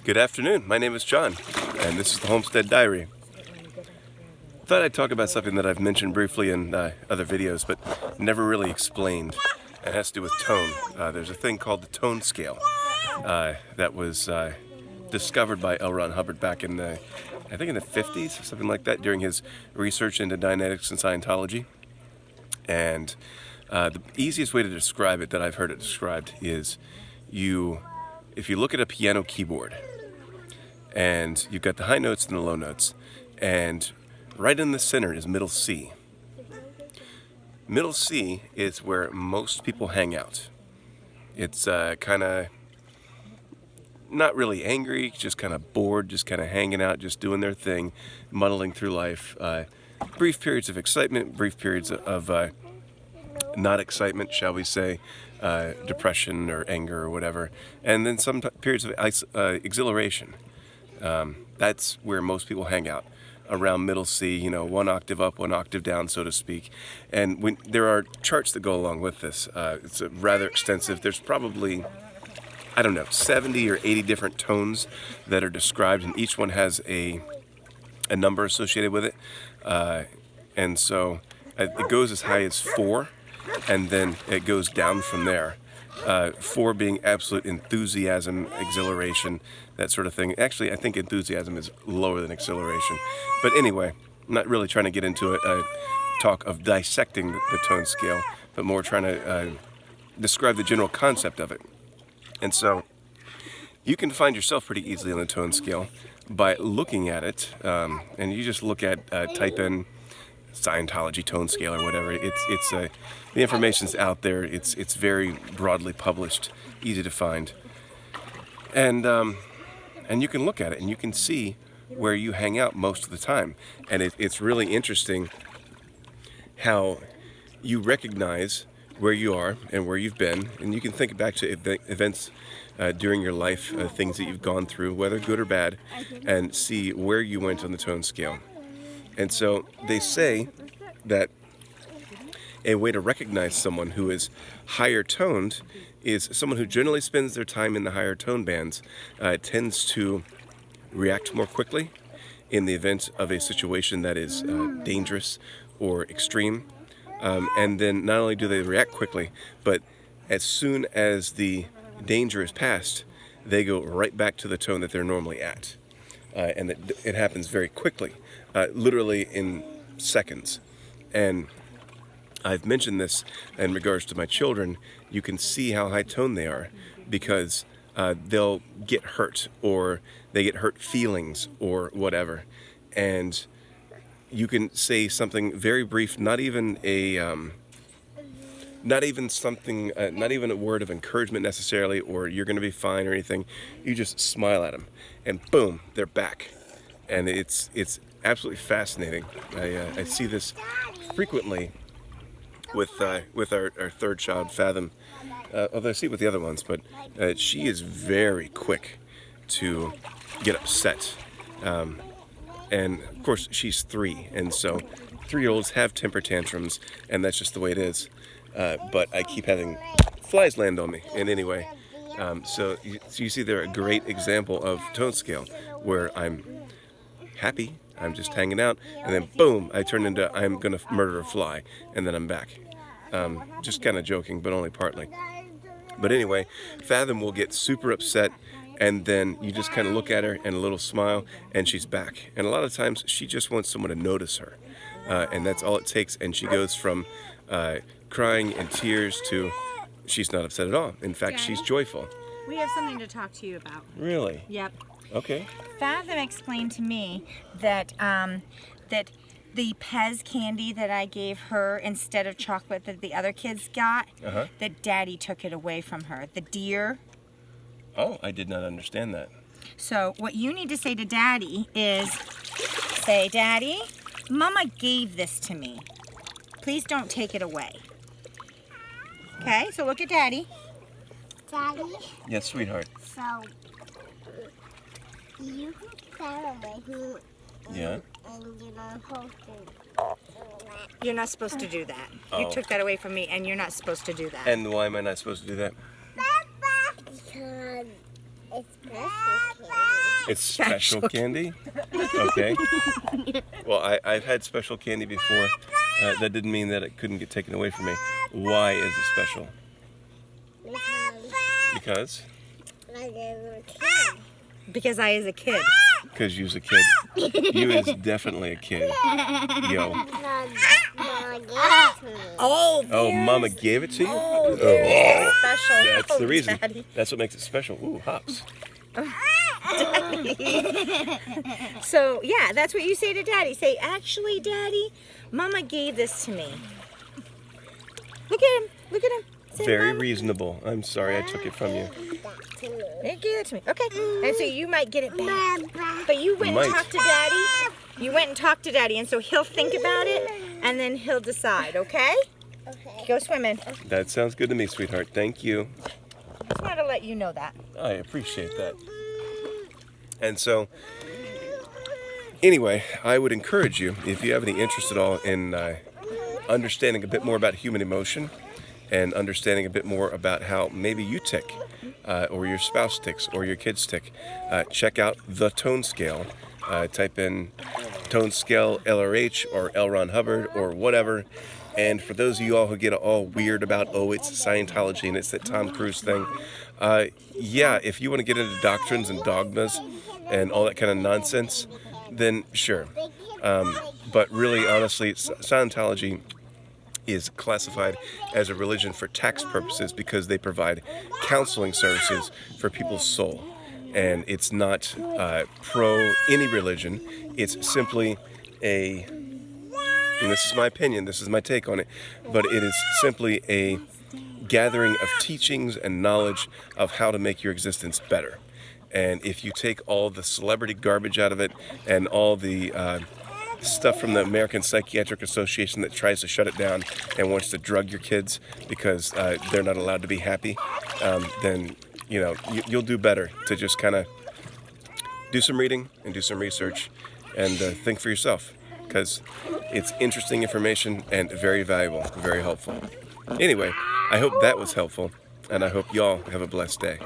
Good afternoon, my name is John, and this is the Homestead Diary. Thought I'd talk about something that I've mentioned briefly in other videos, but never really explained. It has to do with tone. There's a thing called the tone scale that was discovered by L. Ron Hubbard back in the, I think in the 50s, something like that, during his research into Dianetics and Scientology. And the easiest way to describe it that I've heard it described is if you look at a piano keyboard and you've got the high notes and the low notes, and right in the center is middle C. Middle C is where most people hang out. It's kind of not really angry, just kind of bored, just kind of hanging out, just doing their thing, muddling through life. Brief periods of excitement, brief periods of not excitement, shall we say, depression or anger or whatever, and then some periods of exhilaration. That's where most people hang out, around middle C, one octave up, one octave down, so to speak. And there are charts that go along with this. It's rather extensive. There's probably, 70 or 80 different tones that are described, and each one has a number associated with it. And so it goes as high as 4, and then it goes down from there. 4 being absolute enthusiasm, exhilaration, that sort of thing. Actually, I think enthusiasm is lower than exhilaration. But anyway, I'm not really trying to get into a talk of dissecting the tone scale, but more trying to describe the general concept of it. And so you can find yourself pretty easily on the tone scale by looking at it, and you just look at, type in Scientology tone scale or whatever. The information's out there. It's very broadly published, easy to find, and you can look at it and you can see where you hang out most of the time. And it's really interesting how you recognize where you are and where you've been, and you can think back to events during your life, things that you've gone through, whether good or bad, and see where you went on the tone scale. And so they say that a way to recognize someone who is higher toned is someone who generally spends their time in the higher tone bands, tends to react more quickly in the event of a situation that is dangerous or extreme. And then not only do they react quickly, but as soon as the danger is past, they go right back to the tone that they're normally at. And it happens very quickly, literally in seconds. And I've mentioned this in regards to my children. You can see how high toned they are because they'll get hurt, or they get hurt feelings or whatever. And you can say something very brief, not even a word of encouragement necessarily, or you're going to be fine or anything. You just smile at them, and boom, they're back. And it's absolutely fascinating. I see this frequently with our third child, Fathom. Although I see it with the other ones, but she is very quick to get upset. And of course, she's 3, and so 3-year-olds have temper tantrums, and that's just the way it is. But I keep having flies land on me. And anyway, so you see there a great example of tone scale where I'm happy, I'm just hanging out, and then boom, I turn into I'm gonna murder a fly, and then I'm back. Just kind of joking, but only partly. But anyway, Fathom will get super upset, and then you just kind of look at her and a little smile, and she's back. And a lot of times she just wants someone to notice her, and that's all it takes. And she goes from crying and tears to she's not upset at all. In fact, she's joyful. We have something to talk to you about. Really? Yep. Okay. Fathom explained to me that that the Pez candy that I gave her instead of chocolate that the other kids got, that Daddy took it away from her. The deer. Oh, I did not understand that. So what you need to say to Daddy is, say, Daddy, Mama gave this to me. Please don't take it away. Okay, so look at Daddy. Daddy? Yes, sweetheart. So, you took that away. Yeah. And you're not supposed to. You're not supposed to do that. Oh. You took that away from me, and you're not supposed to do that. And why am I not supposed to do that? Because it's special candy. It's special candy? Okay. Well, I've had special candy before. That didn't mean that it couldn't get taken away from me. Why is it special? Because? Because I is a kid. Because you's a kid. You is definitely a kid. Yo. Oh, Mama gave it to you? Oh, special. That's the reason. Daddy. That's what makes it special. Ooh, hops. So, yeah, that's what you say to Daddy. Say, actually, Daddy, Mama gave this to me. Look at him. Look at him. Say, Very Mama. reasonable. I'm sorry I took it from you. They gave it to me. Okay. And so you might get it back. But you went Might. and talked to Daddy. You went and talked to Daddy, and so he'll think about it, and then he'll decide, okay? Okay. Go swimming. That sounds good to me, sweetheart. Thank you. Just wanted to let you know that. I appreciate that. And so, anyway, I would encourage you, if you have any interest at all in understanding a bit more about human emotion and understanding a bit more about how maybe you tick, or your spouse ticks, or your kids tick, check out the Tone Scale. Type in Tone Scale LRH or L. Ron Hubbard or whatever. And for those of you all who get all weird about, oh, it's Scientology and it's that Tom Cruise thing, yeah, if you want to get into doctrines and dogmas and all that kind of nonsense, then sure. But really, honestly, Scientology is classified as a religion for tax purposes because they provide counseling services for people's soul. And it's not pro any religion. It's simply and this is my opinion, this is my take on it, but it is simply a gathering of teachings and knowledge of how to make your existence better. And if you take all the celebrity garbage out of it and all the stuff from the American Psychiatric Association that tries to shut it down and wants to drug your kids because they're not allowed to be happy, then you'll do better to just kind of do some reading and do some research and think for yourself, because it's interesting information and very valuable, very helpful. Anyway, I hope that was helpful, and I hope y'all have a blessed day.